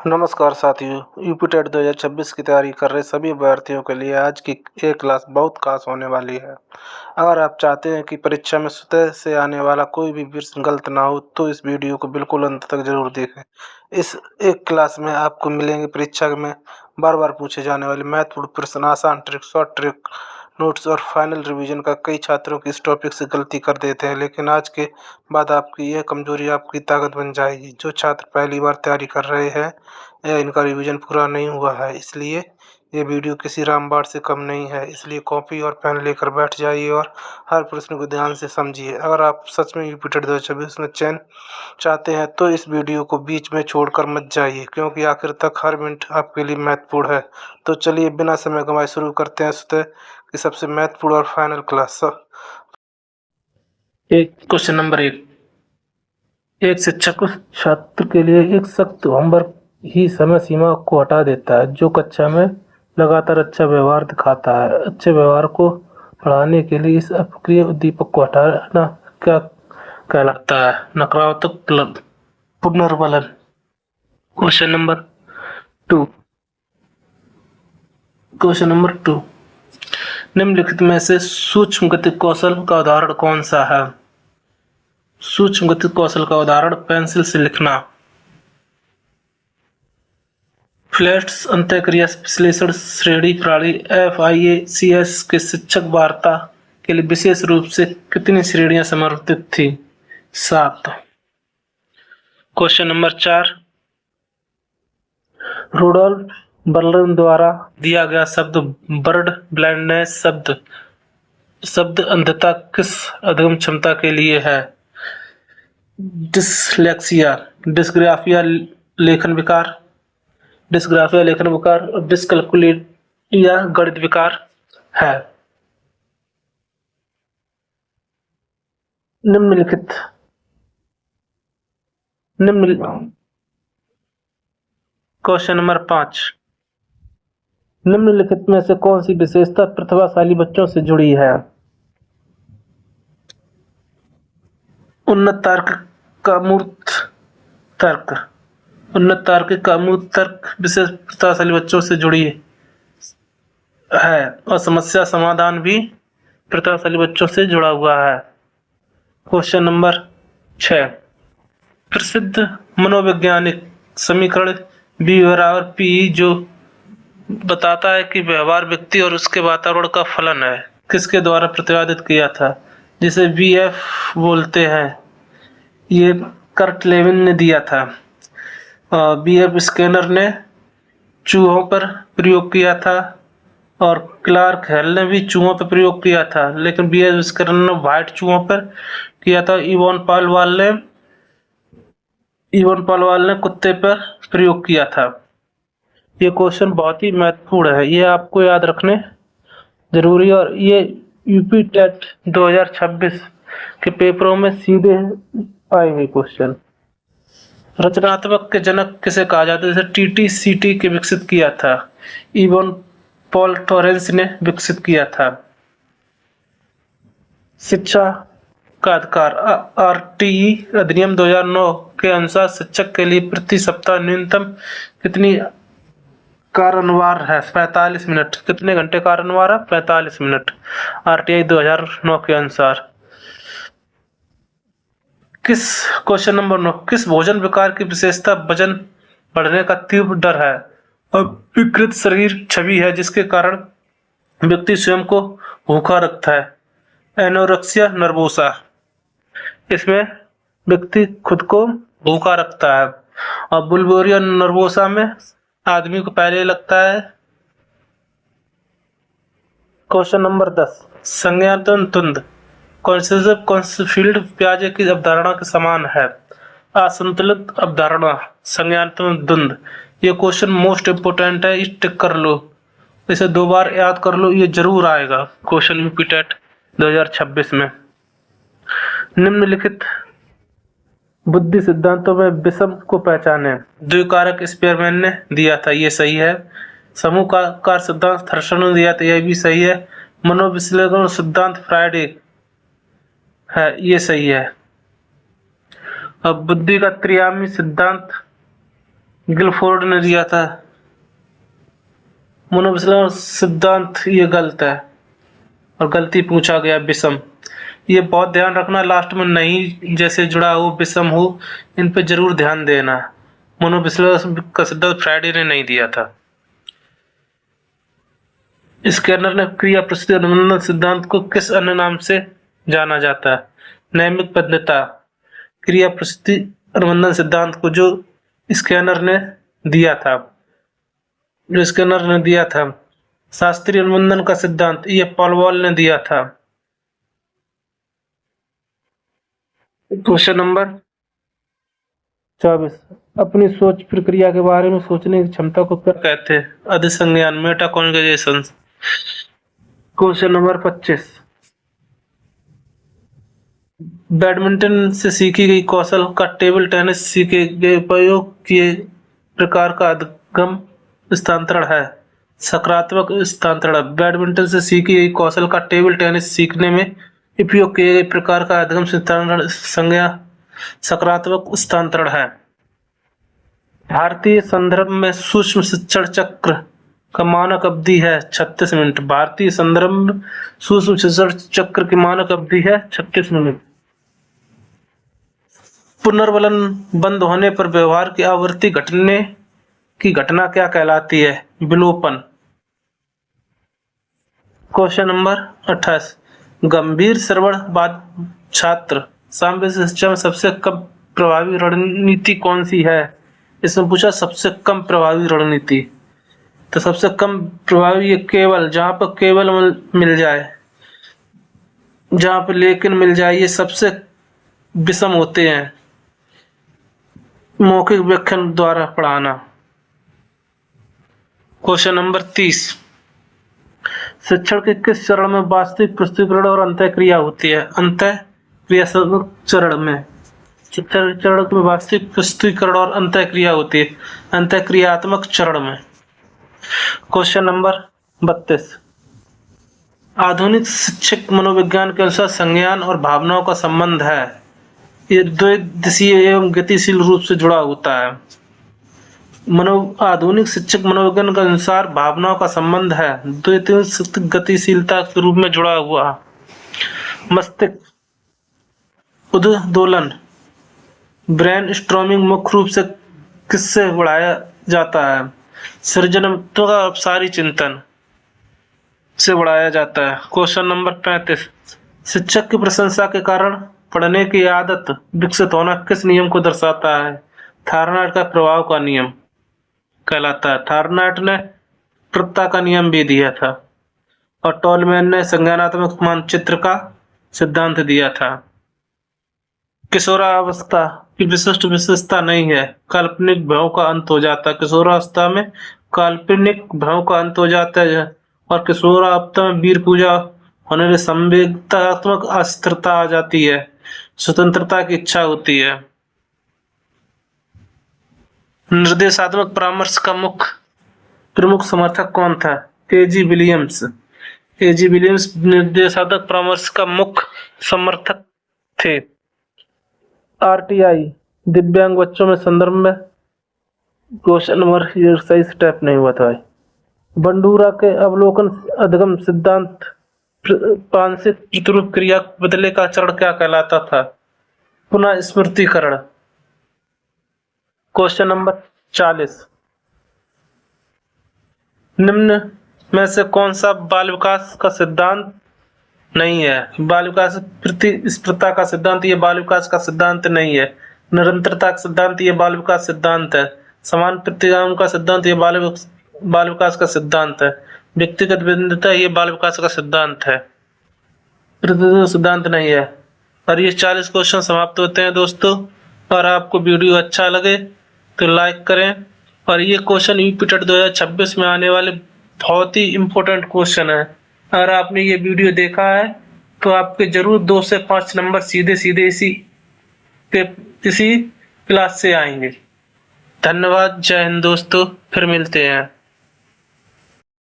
नमस्कार साथियों, UP TET 2026 की तैयारी कर रहे सभी अभ्यर्थियों के लिए आज की ये क्लास बहुत खास होने वाली है। अगर आप चाहते हैं कि परीक्षा में स्वतः से आने वाला कोई भी प्रश्न गलत ना हो तो इस वीडियो को बिल्कुल अंत तक जरूर देखें। इस एक क्लास में आपको मिलेंगे परीक्षा में बार बार पूछे जाने वाले महत्वपूर्ण प्रश्न, आसान ट्रिक, शॉर्ट ट्रिक, नोट्स और फाइनल रिवीजन का। कई छात्रों की इस टॉपिक से गलती कर देते हैं, लेकिन आज के बाद आपकी यह कमजोरी आपकी ताकत बन जाएगी। जो छात्र पहली बार तैयारी कर रहे हैं या इनका रिवीजन पूरा नहीं हुआ है, इसलिए ये वीडियो किसी रामबाण से कम नहीं है। इसलिए कॉपी और पेन लेकर बैठ जाइए और हर प्रश्न को ध्यान से समझिए। अगर आप सच में यूपी टेट 2026 में चयन चाहते हैं तो इस वीडियो को बीच में छोड़कर मत जाइए, क्योंकि आखिर तक हर मिनट आपके लिए महत्वपूर्ण है। तो चलिए बिना समय गंवाए शुरू करते हैं स्वतः की सबसे महत्वपूर्ण और फाइनल क्लास। Question number 1। एक शिक्षक छात्र के लिए एक सख्त होमवर्क ही समय सीमा को हटा देता है, जो कक्षा में लगातार अच्छा व्यवहार दिखाता है। अच्छे व्यवहार को बढ़ाने के लिए इस अप्रिय उद्दीपक को हटाना क्या कहलाता है? नकारात्मक पुनर्बलन। Question number 2। Question number 2। निम्नलिखित में से सूक्ष्म गति कौशल का उदाहरण कौन सा है? सूक्ष्म गति कौशल का उदाहरण पेंसिल से लिखना, फ्लैट्स अंतःक्रिया विश्लेषण श्रेणी प्रणाली FIACS के शिक्षक वार्ता के लिए विशेष रूप से कितनी श्रेणियां समर्पित थी? 7। Question number 4। रुडोल्फ बर्लिन द्वारा दिया गया शब्द बर्ड ब्लाइंडनेस शब्द अंधता किस अध्ययन क्षमता के लिए है? डिसलेक्सिया, डिस्ग्राफिया लेखन विकार, और डिसकैलकुलिया गणित विकार है। निम्नलिखित क्वेश्चन नंबर 5। निम्नलिखित में से कौन सी विशेषता प्रतिभाशाली बच्चों से जुड़ी है? उन्नत तार्किक का अमूर्त तर्क विशेष प्रतिभाशाली बच्चों से जुड़ी है, और समस्या समाधान भी प्रतिभाशाली बच्चों से जुड़ा हुआ है। Question number 6। प्रसिद्ध मनोवैज्ञानिक समीकरण B बराबर PE जो बताता है कि व्यवहार व्यक्ति और उसके वातावरण का फलन है, किसके द्वारा प्रतिपादित किया था, जिसे BF बोलते हैं? ये कर्ट लेविन ने दिया था। BF स्कैनर ने चूहों पर प्रयोग किया था और क्लार्क हेल ने भी चूहों पर प्रयोग किया था, लेकिन BF स्कैनर ने व्हाइट चूहों पर किया था। इवॉन पालवाल ने कुत्ते पर प्रयोग किया था। ये क्वेश्चन बहुत ही महत्वपूर्ण है, ये आपको याद रखने जरूरी है, और ये यूपी टेट 2026 के पेपरों में सीधे आएंगे क्वेश्चन। रचनात्मक के जनक किसे कहा जाता है? जैसे TTCT के विकसित किया था, इवन पॉल टॉरेंस ने विकसित किया था। शिक्षा का अधिकार RTE अधिनियम 2009 के अनुसार शिक्षक के लिए प्रति सप्ताह न्यूनतम कितनी कार्यवार है? 45 मिनट। कितने घंटे कार्यवार है? 45 मिनट RTI 2009 के अनुसार। Question number 9। किस भोजन विकार की विशेषता वजन बढ़ने का तीव्र डर है और विकृत शरीर छवि है, जिसके कारण व्यक्ति स्वयं को भूखा रखता है? Anorexia nervosa. इसमें व्यक्ति खुद को भूखा रखता है। और बुल्गोरिया नर्वोसा में आदमी को पहले लगता है। Question number 10। संज्ञानात्मक द्वंद्व कॉन्सेप्ट प्याजे की अवधारणा के समान है? असंतुलित अवधारणा, संज्ञानात्मक द्वंद्व। ये क्वेश्चन मोस्ट इम्पोर्टेंट है, इस टिक कर लो, इसे 2 बार याद कर लो, ये जरूर आएगा क्वेश्चन यूपी टेट 2026 में। निम्नलिखित बुद्धि सिद्धांतों में विषम को पहचाने। द्विकारक स्पेयरमैन ने दिया था, ये सही है। समूह कार सिद्धांत थर्सन ने दिया था, यह भी सही है। मनोविश्लेषण सिद्धांत फ्राइडे है, ये सही है। अब बुद्धि का त्रिआयामी सिद्धांत गिलफोर्ड ने दिया था। मनोविश्लेषण सिद्धांत ये गलत है और गलती पूछा गया विषम। ये बहुत ध्यान रखना, लास्ट में नहीं जैसे जुड़ा हो, विषम हो, इन पे जरूर ध्यान देना। मनोविश्लेषण का सिद्धांत फ्राइडे ने नहीं दिया था। स्कैनर ने क्रिया प्रस्तुति अनुबंधन सिद्धांत को किस अन्य नाम से जाना जाता है? नैमिक बद्धता क्रिया प्रस्तुति अनुबंधन सिद्धांत को जो स्कैनर ने दिया था। शास्त्रीय अनुबंधन का सिद्धांत ये पॉलबॉल ने दिया था। क्वेश्चन नंबर 24, अपनी सोच प्रक्रिया के बारे में सोचने की क्षमता को क्या कहते हैं? अधिसंज्ञान, मेटाकॉन्जुगेशन। क्वेश्चन नंबर 25, बैडमिंटन से सीखी गई कौशल का टेबल टेनिस सीखे गए उपयोग किए प्रकार का अधिगम स्थानांतरण है? सकारात्मक स्थानांतरण। बैडमिंटन से सीखी गई कौशल का टेबल टेनिस सीखने में उपयोग किए गए प्रकार का अधिगम स्थानांतरण संज्ञा सकारात्मक स्थानांतरण है। भारतीय संदर्भ में सूक्ष्म शिक्षण चक्र का मानक अवधि है 36 मिनट। भारतीय संदर्भ में सूक्ष्म शिक्षण चक्र की मानक अवधि है 36 मिनट। पुनर्वलन बंद होने पर व्यवहार की आवृत्ति घटने की घटना क्या कहलाती है? विलोपन। क्वेश्चन नंबर 28, गंभीर श्रवण बाद छात्र सामवेद शिक्षा में सबसे कम प्रभावी रणनीति कौन सी है? इसमें पूछा सबसे कम प्रभावी रणनीति, तो सबसे कम प्रभावी ये केवल, जहां पर केवल मिल जाए, जहां पर लेकिन मिल जाए, ये सबसे विषम होते हैं। मौखिक व्याख्यान द्वारा पढ़ाना। क्वेश्चन नंबर 30, शिक्षण के किस चरण में वास्तविक प्रस्तुतिकरण और अंतःक्रिया होती है? अंतःक्रियात्मक चरण में। शिक्षण चरण में वास्तविक प्रस्तुतिकरण और अंतःक्रिया होती है अंतःक्रियात्मक चरण में। क्वेश्चन नंबर 32, आधुनिक शिक्षक मनोविज्ञान के अनुसार संज्ञान और भावनाओं का संबंध है। ये द्विदिशीय एवं गतिशील रूप से जुड़ा होता है। आधुनिक शिक्षक मनोविज्ञान के अनुसार भावनाओं का संबंध है द्विदिशीय गतिशीलता के रूप में जुड़ा हुआ। मस्तिष्क उद्दोलन ब्रेन स्ट्रॉमिंग मुख्य रूप से किससे बढ़ाया जाता है? सृजनात्मक और अपसारी चिंतन से बढ़ाया जाता है। क्वेश्चन नंबर 35, शिक्षक की प्रशंसा के कारण पढ़ने की आदत विकसित होना किस नियम को दर्शाता है? थारनाट का प्रभाव का नियम कहलाता है। थारनाट ने प्रत्ता का नियम भी दिया था और टॉलमैन ने संज्ञानात्मक मानचित्र का सिद्धांत दिया था। किशोरावस्था की विशिष्ट विशेषता नहीं है, काल्पनिक भाव का अंत हो जाता है। किशोरावस्था में काल्पनिक भाव का अंत हो जाता है और किशोरावस्था में वीर पूजा होने से संवेदनात्मक अस्थिरता आ जाती है, स्वतंत्रता की इच्छा होती है। निर्देशात्मक परामर्श का प्रमुख समर्थक कौन था? एजी विलियम्स। एजी विलियम्स निर्देशात्मक परामर्श का मुख्य समर्थक थे। आरटीआई दिव्यांग बच्चों में संदर्भ में क्वेश्चन नंबर सही स्टेप नहीं हुआ था। बंडूरा के अवलोकन अधिगम सिद्धांत पांसिक प्रतिरूप क्रिया बदले का चरण क्या कहलाता था? पुनः स्मृतिकरण। क्वेश्चन नंबर 40, निम्न में से कौन सा बाल विकास का सिद्धांत नहीं है? बाल विकास प्रतिस्पर्धा का सिद्धांत ये बाल विकास का सिद्धांत नहीं है। निरंतरता का सिद्धांत ये बाल विकास सिद्धांत है। समान प्रतिगाम का सिद्धांत ये बाल विकास का सिद्धांत है। व्यक्तिगत भिन्नता ये बाल विकास का सिद्धांत है, सिद्धांत नहीं है। और ये 40 क्वेश्चन समाप्त होते हैं दोस्तों। और आपको वीडियो अच्छा लगे तो लाइक करें। और ये क्वेश्चन यूपीटेट 2026 में आने वाले बहुत ही इम्पोर्टेंट क्वेश्चन है। अगर आपने ये वीडियो देखा है तो आपके जरूर 2 से 5 नंबर सीधे इसी क्लास से आएंगे। धन्यवाद। जय हिंद दोस्तों, फिर मिलते हैं।